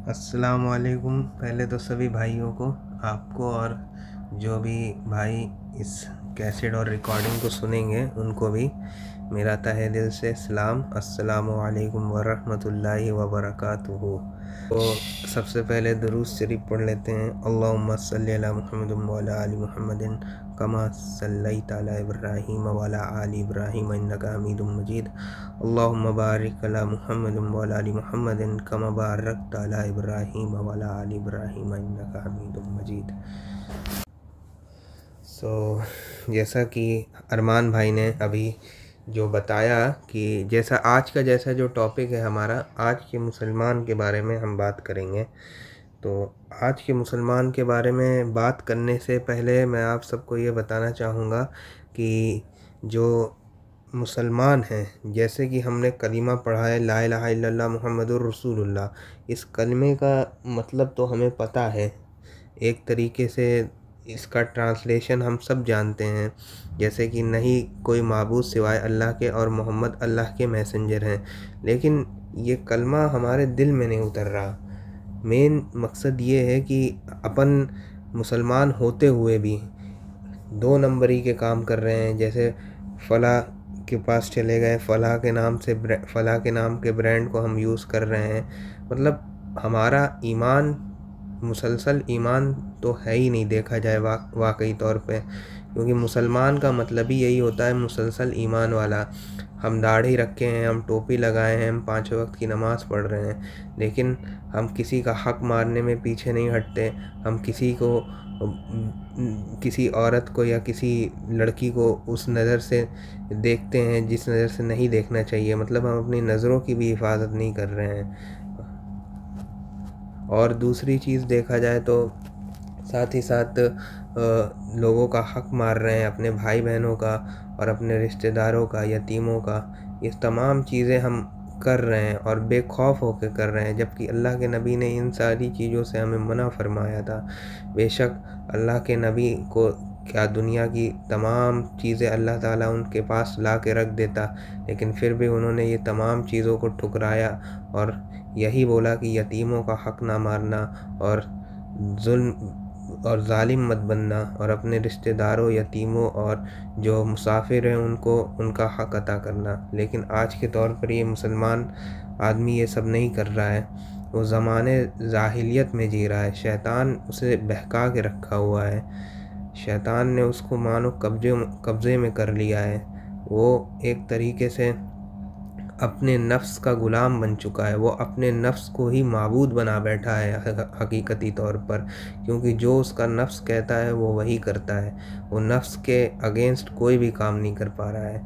अस्सलाम वालेकुम। पहले तो सभी भाइयों को, आपको और जो भी भाई इस कैसेट और रिकॉर्डिंग को सुनेंगे उनको भी मेरा तहे दिल से सलाम, अस्सलामु अलैकुम वरहमतुल्लाहि वबरकातुहू। तो सबसे पहले दुरूद शरीफ पढ़ लेते हैं। अल्लाहुम्मा सल्ली अला मुहम्मदिन व अला आलि मुहम्मदिन कमा सल्लैता अला इब्राहीम व अला आलि इब्राहीम इन्नका हमीदुम मजीद। अल्लाहुम्मा बारिक अला मुहम्मदिन व अला आलि मुहम्मदिन कमा बारकता अला इब्राहीम व अला आलि इब्राहीम इन्नका हमीदुम मजीद। जैसा कि अरमान भाई ने अभी जो बताया कि जैसा जो टॉपिक है हमारा, आज के मुसलमान के बारे में हम बात करेंगे। तो आज के मुसलमान के बारे में बात करने से पहले मैं आप सबको ये बताना चाहूँगा कि जो मुसलमान हैं, जैसे कि हमने कलीमा पढ़ा है ला इलाहा इल्लल्लाह मुहम्मदुर रसूलुल्लाह, इस कलमे का मतलब तो हमें पता है। एक तरीके से इसका ट्रांसलेशन हम सब जानते हैं, जैसे कि नहीं कोई माबूद सिवाय अल्लाह के और मोहम्मद अल्लाह के मैसेंजर हैं। लेकिन ये कलमा हमारे दिल में नहीं उतर रहा। मेन मकसद ये है कि अपन मुसलमान होते हुए भी दो नंबरी के काम कर रहे हैं। जैसे फ़लाह के पास चले गए, फ़लाह के नाम के ब्रांड को हम यूज़ कर रहे हैं। मतलब हमारा ईमान, मुसलसल ईमान तो है ही नहीं देखा जाए वाकई तौर पे, क्योंकि मुसलमान का मतलब ही यही होता है, मुसलसल ईमान वाला। हम दाढ़ी रखे हैं, हम टोपी लगाए हैं, हम 5 वक्त की नमाज़ पढ़ रहे हैं, लेकिन हम किसी का हक मारने में पीछे नहीं हटते। हम किसी औरत को या किसी लड़की को उस नज़र से देखते हैं जिस नज़र से नहीं देखना चाहिए। मतलब हम अपनी नज़रों की भी हिफाजत नहीं कर रहे हैं। और दूसरी चीज़ देखा जाए तो साथ ही साथ लोगों का हक मार रहे हैं, अपने भाई बहनों का और अपने रिश्तेदारों का, यतीमों का। ये तमाम चीज़ें हम कर रहे हैं और बेखौफ होकर कर रहे हैं, जबकि अल्लाह के नबी ने इन सारी चीज़ों से हमें मना फरमाया था। बेशक अल्लाह के नबी को क्या दुनिया की तमाम चीज़ें अल्लाह ताला उनके पास ला के रख देता, लेकिन फिर भी उन्होंने ये तमाम चीज़ों को ठुकराया और यही बोला कि यतीमों का हक ना मारना और जुल्म और ज़ालिम मत बनना, और अपने रिश्तेदारों, यतीमों और जो मुसाफिर हैं उनको उनका हक अता करना। लेकिन आज के तौर पर ये मुसलमान आदमी ये सब नहीं कर रहा है। वो ज़माने जाहिलियत में जी रहा है। शैतान उसे बहका के रखा हुआ है। शैतान ने उसको मानो कब्ज़े में कर लिया है। वो एक तरीके से अपने नफ्स का ग़ुलाम बन चुका है। वो अपने नफ्स को ही माबूद बना बैठा है हकीकती तौर पर, क्योंकि जो उसका नफ्स कहता है वो वही करता है। वो नफ्स के अगेंस्ट कोई भी काम नहीं कर पा रहा है।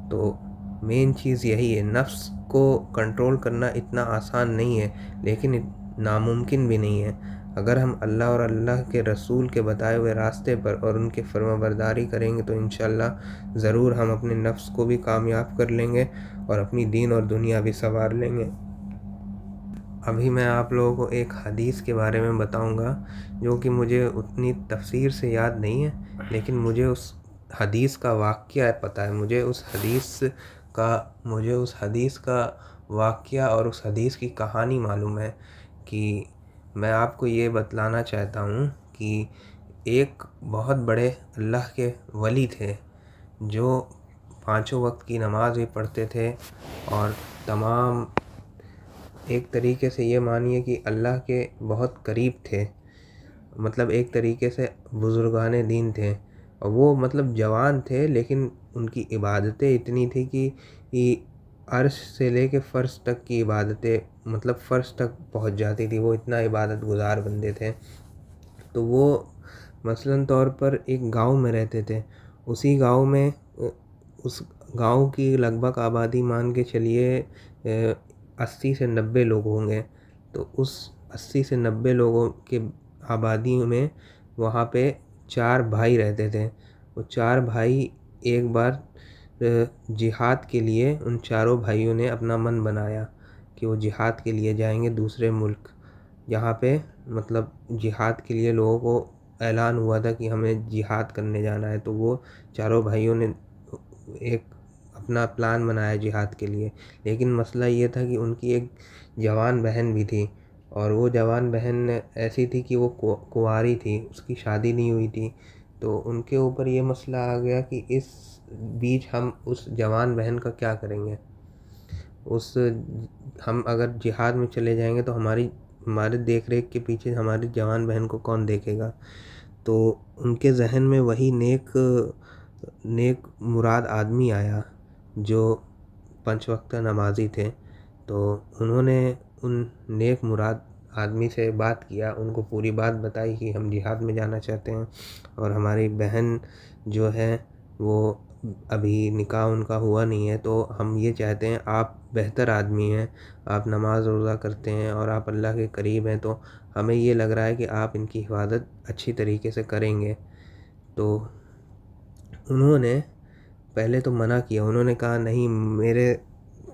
तो मेन चीज़ यही है, नफ्स को कंट्रोल करना इतना आसान नहीं है, लेकिन नामुमकिन भी नहीं है। अगर हम अल्लाह और अल्लाह के रसूल के बताए हुए रास्ते पर और उनके फर्माबरदारी करेंगे तो इंशाअल्लाह ज़रूर हम अपने नफ्स को भी कामयाब कर लेंगे और अपनी दीन और दुनिया भी संवार लेंगे। अभी मैं आप लोगों को एक हदीस के बारे में बताऊंगा, जो कि मुझे उतनी तफसीर से याद नहीं है, लेकिन मुझे उस हदीस का वाक़या पता है। मुझे उस हदीस का वाक़या और उस हदीस की कहानी मालूम है। कि मैं आपको ये बतलाना चाहता हूँ कि एक बहुत बड़े अल्लाह के वली थे, जो 5 वक्त की नमाज़ भी पढ़ते थे और तमाम एक तरीके से ये मानिए कि अल्लाह के बहुत करीब थे। मतलब एक तरीके से बुज़ुर्गाने दीन थे, और वो मतलब जवान थे, लेकिन उनकी इबादतें इतनी थी कि अर्श से लेके फ़र्श तक की इबादतें, मतलब फ़र्श तक पहुंच जाती थी। वो इतना इबादत गुज़ार बंदे थे। तो वो मसलन तौर पर एक गांव में रहते थे। उसी गांव में उस गांव की लगभग आबादी मान के चलिए 80 से 90 लोग होंगे। तो उस 80 से 90 लोगों के आबादी में वहाँ पे 4 भाई रहते थे। वो 4 भाई एक बार जिहाद के लिए, उन चारों भाइयों ने अपना मन बनाया कि वो जिहाद के लिए जाएंगे दूसरे मुल्क, जहाँ पे मतलब जिहाद के लिए लोगों को ऐलान हुआ था कि हमें जिहाद करने जाना है। तो वो चारों भाइयों ने एक अपना प्लान बनाया जिहाद के लिए। लेकिन मसला ये था कि उनकी एक जवान बहन भी थी, और वो जवान बहन ऐसी थी कि वो कुंवारी थी, उसकी शादी नहीं हुई थी। तो उनके ऊपर ये मसला आ गया कि इस बीच हम उस जवान बहन का क्या करेंगे। उस हम अगर जिहाद में चले जाएंगे तो हमारे देख रेख के पीछे हमारी जवान बहन को कौन देखेगा। तो उनके जहन में वही नेक मुराद आदमी आया जो 5 वक्त नमाजी थे। तो उन्होंने उन नेक मुराद आदमी से बात किया, उनको पूरी बात बताई कि हम जिहाद में जाना चाहते हैं और हमारी बहन जो है वो अभी निकाह उनका हुआ नहीं है, तो हम ये चाहते हैं, आप बेहतर आदमी हैं, आप नमाज रोज़ा करते हैं और आप अल्लाह के करीब हैं, तो हमें ये लग रहा है कि आप इनकी हिफाजत अच्छी तरीके से करेंगे। तो उन्होंने पहले तो मना किया, उन्होंने कहा नहीं, मेरे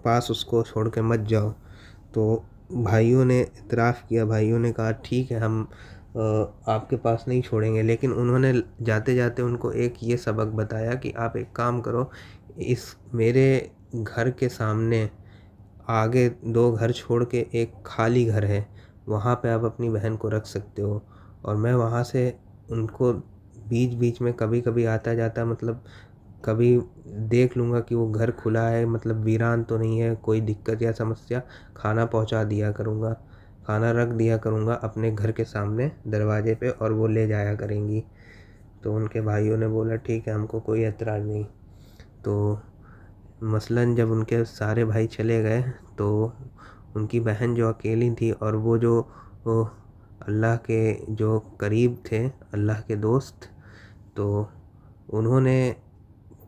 पास उसको छोड़ के मत जाओ। तो भाइयों ने इतराफ़ किया, भाइयों ने कहा ठीक है, हम आपके पास नहीं छोड़ेंगे। लेकिन उन्होंने जाते जाते उनको एक ये सबक बताया कि आप एक काम करो, इस मेरे घर के सामने आगे 2 घर छोड़ के एक खाली घर है, वहाँ पे आप अपनी बहन को रख सकते हो और मैं वहाँ से उनको बीच बीच में कभी कभी आता जाता, मतलब कभी देख लूँगा कि वो घर खुला है, मतलब वीरान तो नहीं है, कोई दिक्कत या समस्या, खाना पहुँचा दिया करूँगा, खाना रख दिया करूँगा अपने घर के सामने दरवाजे पे और वो ले जाया करेंगी। तो उनके भाइयों ने बोला ठीक है, हमको कोई एतराज़ नहीं। तो मसलन जब उनके सारे भाई चले गए तो उनकी बहन जो अकेली थी और वो अल्लाह के जो करीब थे, अल्लाह के दोस्त, तो उन्होंने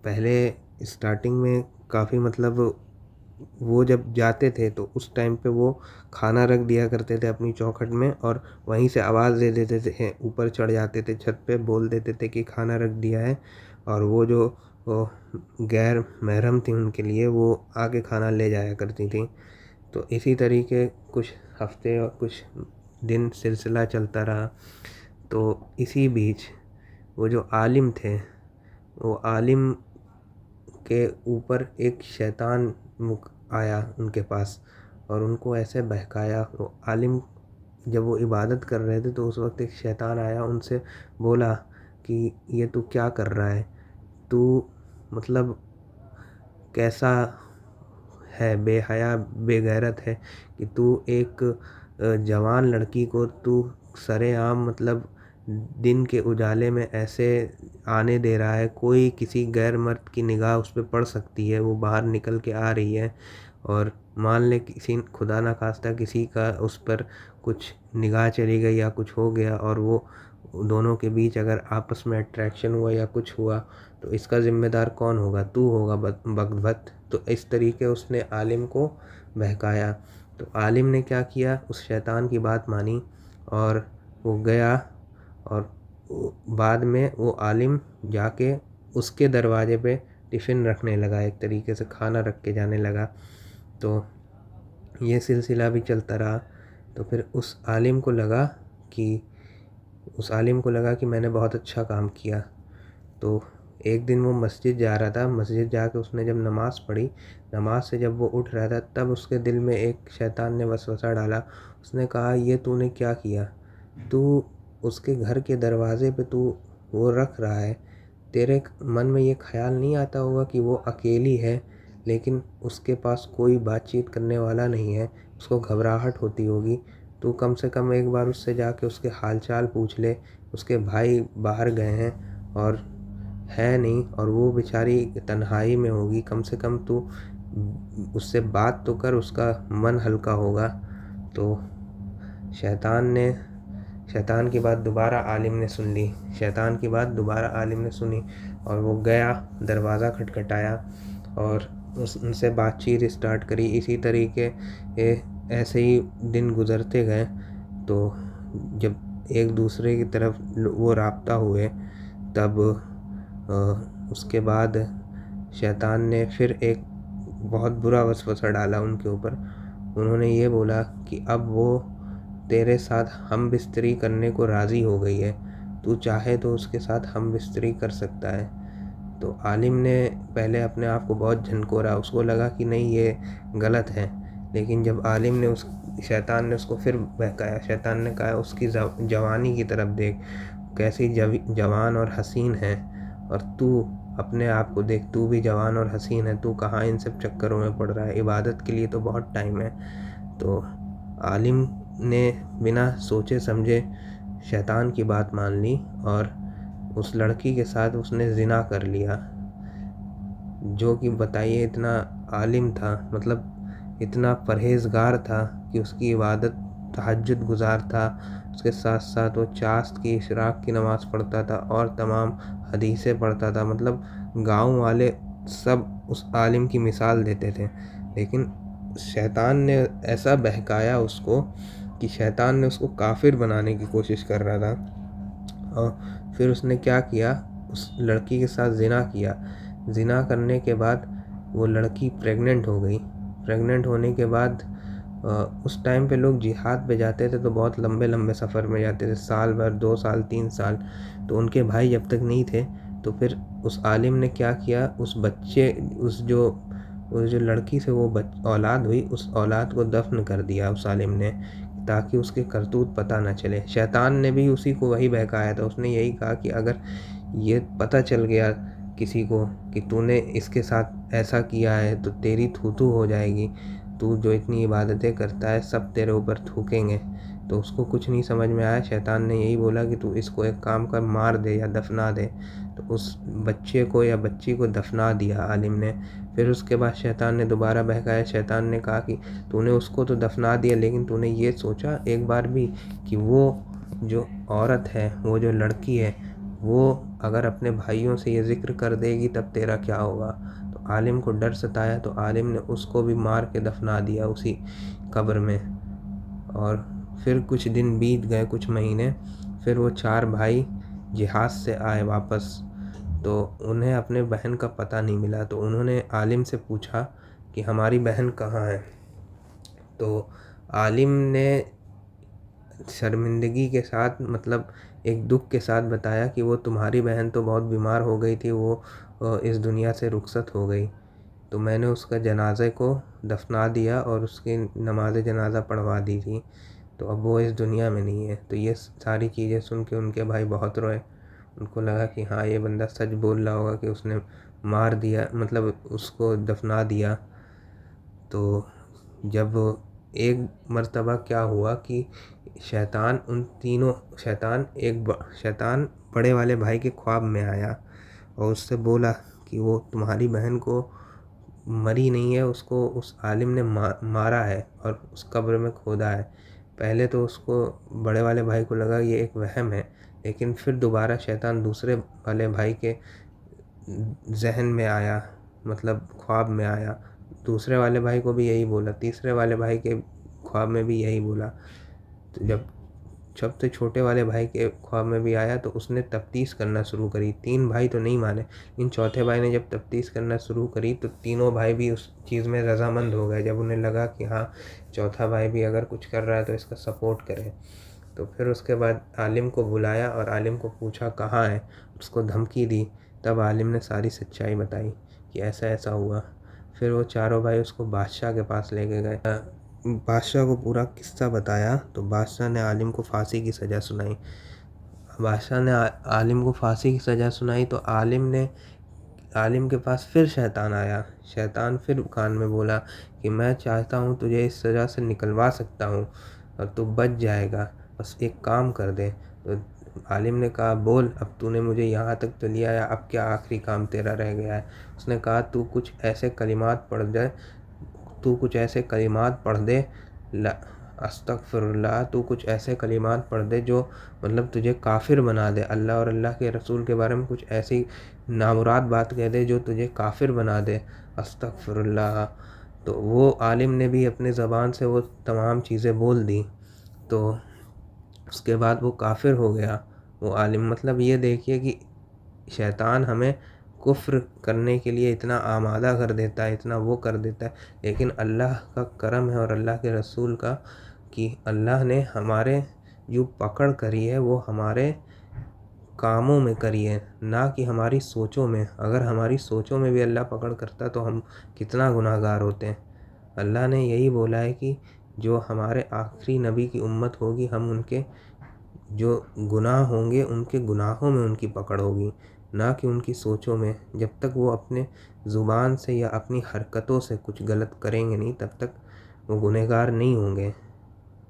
पहले स्टार्टिंग में काफ़ी, मतलब वो जब जाते थे तो उस टाइम पे वो खाना रख दिया करते थे अपनी चौखट में और वहीं से आवाज़ दे देते थे, ऊपर चढ़ जाते थे छत पे, बोल देते थे कि खाना रख दिया है, और वो गैर महरम थी उनके लिए, वो आके खाना ले जाया करती थी। तो इसी तरीके कुछ हफ्ते और कुछ दिन सिलसिला चलता रहा। तो इसी बीच वो जो आलिम थे, वो आलिम के ऊपर एक शैतान आया उनके पास और उनको ऐसे बहकाया। वो आलिम जब वो इबादत कर रहे थे तो उस वक्त एक शैतान आया, उनसे बोला कि ये तू क्या कर रहा है, तू मतलब कैसा है, बेहया बेगैरत है कि तू एक जवान लड़की को तू सरेआम, मतलब दिन के उजाले में ऐसे आने दे रहा है, कोई किसी गैर मर्द की निगाह उस पर पड़ सकती है, वो बाहर निकल के आ रही है और मान ले किसी खुदा ना खास्ता किसी का उस पर कुछ निगाह चली गई या कुछ हो गया और वो दोनों के बीच अगर आपस में अट्रैक्शन हुआ या कुछ हुआ तो इसका ज़िम्मेदार कौन होगा, तू होगा बकभत। तो इस तरीके उसने आलिम को बहकाया। तो आलिम ने क्या किया, उस शैतान की बात मानी और वो गया और बाद में वो आलिम जाके उसके दरवाजे पे टिफ़िन रखने लगा, एक तरीके से खाना रख के जाने लगा। तो ये सिलसिला भी चलता रहा। तो फिर उस आलिम को लगा कि मैंने बहुत अच्छा काम किया। तो एक दिन वो मस्जिद जा रहा था, मस्जिद जाके उसने जब नमाज़ पढ़ी, नमाज से जब वो उठ रहा था तब उसके दिल में एक शैतान ने वसवसा डाला। उसने कहा ये तूने क्या किया, तू उसके घर के दरवाज़े पे तू वो रख रहा है, तेरे मन में ये ख्याल नहीं आता होगा कि वो अकेली है लेकिन उसके पास कोई बातचीत करने वाला नहीं है, उसको घबराहट होती होगी, तू कम से कम एक बार उससे जाके उसके हालचाल पूछ ले, उसके भाई बाहर गए हैं और है नहीं और वो बेचारी तन्हाई में होगी, कम से कम तू उससे बात तो कर, उसका मन हल्का होगा। तो शैतान की बात दोबारा आलिम ने सुनी और वो गया, दरवाज़ा खटखटाया और उनसे बातचीत स्टार्ट करी। इसी तरीके ऐसे ही दिन गुज़रते गए। तो जब एक दूसरे की तरफ वो राब्ता हुए तब उसके बाद शैतान ने फिर एक बहुत बुरा वसवसा डाला उनके ऊपर। उन्होंने ये बोला कि अब वो तेरे साथ हम बिस्तरी करने को राज़ी हो गई है, तू चाहे तो उसके साथ हम बिस्तरी कर सकता है। तो आलिम ने पहले अपने आप को बहुत झनकोरा, उसको लगा कि नहीं ये गलत है, लेकिन जब आलिम ने उस शैतान ने उसको फिर बहकाया। शैतान ने कहा उसकी जवानी की तरफ देख, कैसी जवान और हसीन है, और तू अपने आप को देख, तू भी जवान और हसीन है, तू कहाँ इन सब चक्करों में पड़ रहा है, इबादत के लिए तो बहुत टाइम है। तो आलिम ने बिना सोचे समझे शैतान की बात मान ली और उस लड़की के साथ उसने ज़िना कर लिया। जो कि बताइए इतना आलिम था, मतलब इतना परहेज़गार था कि उसकी इबादत तहज्जुद गुज़ार था, उसके साथ साथ वो चाश्त की इशराक की नमाज़ पढ़ता था और तमाम हदीसें पढ़ता था। मतलब गाँव वाले सब उस आलिम की मिसाल देते थे। लेकिन शैतान ने ऐसा बहकाया उसको कि शैतान ने उसको काफिर बनाने की कोशिश कर रहा था। और फिर उसने क्या किया, उस लड़की के साथ ज़िना किया। ज़िना करने के बाद वो लड़की प्रेग्नेंट हो गई। प्रेग्नेंट होने के बाद उस टाइम पे लोग जिहाद पे जाते थे तो बहुत लंबे लंबे सफ़र में जाते थे, साल भर, 2 साल, 3 साल। तो उनके भाई जब तक नहीं थे तो फिर उस आलिम ने क्या किया, उस जो लड़की से वो औलाद हुई, उस औलाद को दफन कर दिया उस आलिम ने, ताकि उसके करतूत पता न चले। शैतान ने भी उसी को वही बहकाया था। उसने यही कहा कि अगर ये पता चल गया किसी को कि तूने इसके साथ ऐसा किया है तो तेरी थू-थू हो जाएगी, तू जो इतनी इबादतें करता है सब तेरे ऊपर थूकेंगे। तो उसको कुछ नहीं समझ में आया। शैतान ने यही बोला कि तू इसको एक काम कर, मार दे या दफना दे। तो उस बच्चे को या बच्ची को दफना दिया आलिम ने। फिर उसके बाद शैतान ने दोबारा बहकाया। शैतान ने कहा कि तूने उसको तो दफना दिया, लेकिन तूने ये सोचा एक बार भी कि वो जो औरत है, वो जो लड़की है, वो अगर अपने भाइयों से ये ज़िक्र कर देगी तब तेरा क्या होगा। तो आलिम को डर सताया तो आलिम ने उसको भी मार के दफना दिया उसी कब्र में। और फिर कुछ दिन बीत गए, कुछ महीने, फिर वो 4 भाई जिहाद से आए वापस। तो उन्हें अपने बहन का पता नहीं मिला। तो उन्होंने आलिम से पूछा कि हमारी बहन कहाँ है। तो आलिम ने शर्मिंदगी के साथ, मतलब एक दुख के साथ बताया कि वो तुम्हारी बहन तो बहुत बीमार हो गई थी, वो इस दुनिया से रुखसत हो गई। तो मैंने उसका जनाज़े को दफना दिया और उसकी नमाज जनाज़ा पढ़वा दी थी। तो अब वो इस दुनिया में नहीं है। तो ये सारी चीज़ें सुन के उनके भाई बहुत रोए। उनको लगा कि हाँ, ये बंदा सच बोल रहा होगा कि उसने मार दिया, मतलब उसको दफना दिया। तो जब एक मर्तबा क्या हुआ कि शैतान बड़े वाले भाई के ख्वाब में आया और उससे बोला कि वो तुम्हारी बहन को मरी नहीं है, उसको उस आलिम ने मारा है और उस कब्र में खोदा है। पहले तो उसको, बड़े वाले भाई को लगा ये एक वहम है, लेकिन फिर दोबारा शैतान दूसरे वाले भाई के जहन में आया, मतलब ख्वाब में आया। दूसरे वाले भाई को भी यही बोला, तीसरे वाले भाई के ख्वाब में भी यही बोला। तो जब सबसे छोटे वाले भाई के ख्वाब में भी आया तो उसने तफ्तीश करना शुरू करी। 3 भाई तो नहीं माने, लेकिन चौथे भाई ने जब तफ्तीश करना शुरू करी तो तीनों भाई भी उस चीज़ में रज़ामंद हो गए। जब उन्हें लगा कि हाँ, चौथा भाई भी अगर कुछ कर रहा है तो इसका सपोर्ट करें। तो फिर उसके बाद आलिम को बुलाया और आलिम को पूछा कहाँ है, उसको धमकी दी। तब आलिम ने सारी सच्चाई बताई कि ऐसा ऐसा हुआ। फिर वो चारों भाई उसको बादशाह के पास लेके गए। बादशाह को पूरा किस्सा बताया तो बादशाह ने आलिम को फांसी की सज़ा सुनाई। बादशाह ने आलिम को फांसी की सज़ा सुनाई तो आलिम के पास फिर शैतान आया। शैतान फिर कान में बोला कि मैं चाहता हूँ तुझे इस सज़ा से निकलवा सकता हूँ और तू बच जाएगा, बस एक काम कर दे। तो आलिम ने कहा बोल, अब तूने मुझे यहाँ तक तो लिया है, अब क्या आखिरी काम तेरा रह गया है। उसने कहा तू कुछ ऐसे कलिमात पढ़ दे, अस्तगफिरुल्लाह, तू कुछ ऐसे कलिमात पढ़ दे जो मतलब तुझे काफिर बना दे। अल्लाह और अल्लाह के रसूल के बारे में कुछ ऐसी नामुराद बात कह दे जो तुझे काफिर बना दे। अस्तगफिरुल्लाह। तो वो आलिम ने भी अपने ज़बान से वो तमाम चीज़ें बोल दी। तो उसके बाद वो काफिर हो गया वो आलिम। मतलब ये देखिए कि शैतान हमें कुफ्र करने के लिए इतना आमादा कर देता है, इतना वो कर देता है। लेकिन अल्लाह का करम है और अल्लाह के रसूल का कि अल्लाह ने हमारे जो पकड़ करी है वो हमारे कामों में करी है, ना कि हमारी सोचों में। अगर हमारी सोचों में भी अल्लाह पकड़ करता तो हम कितना गुनाहगार होते हैं। अल्लाह ने यही बोला है कि जो हमारे आखिरी नबी की उम्मत होगी, हम उनके जो गुनाह होंगे उनके गुनाहों में उनकी पकड़ होगी, ना कि उनकी सोचों में। जब तक वो अपने ज़ुबान से या अपनी हरकतों से कुछ गलत करेंगे नहीं, तब तक वो गुनहगार नहीं होंगे।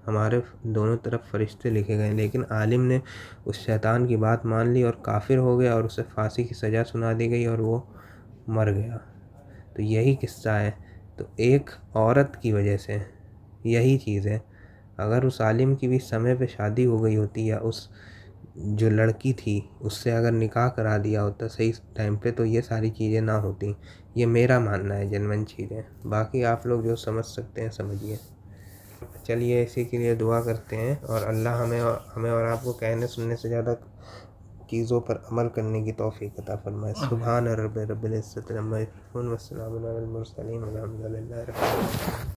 हमारे दोनों तरफ फरिश्ते लिखे गए। लेकिन आलिम ने उस शैतान की बात मान ली और काफिर हो गया और उसे फांसी की सज़ा सुना दी गई और वो मर गया। तो यही किस्सा है। तो एक औरत की वजह से यही चीज़ है। अगर उस आलिम की भी समय पे शादी हो गई होती, या उस जो लड़की थी उससे अगर निकाह करा दिया होता सही टाइम पे, तो ये सारी चीज़ें ना होती। ये मेरा मानना है, जेन्युइन चीज़ें। बाकी आप लोग जो समझ सकते हैं समझिए। चलिए इसी के लिए दुआ करते हैं, और अल्लाह हमें और आपको कहने सुनने से ज़्यादा चीज़ों पर अमल करने की तौफीक अता फरमाए। सुभान रब्बिल इज़्ज़ति अम्मा यसिफून व सलामुन अलल मुरसलीन वल्हम्दुलिल्लाहि रब्बिल आलमीन।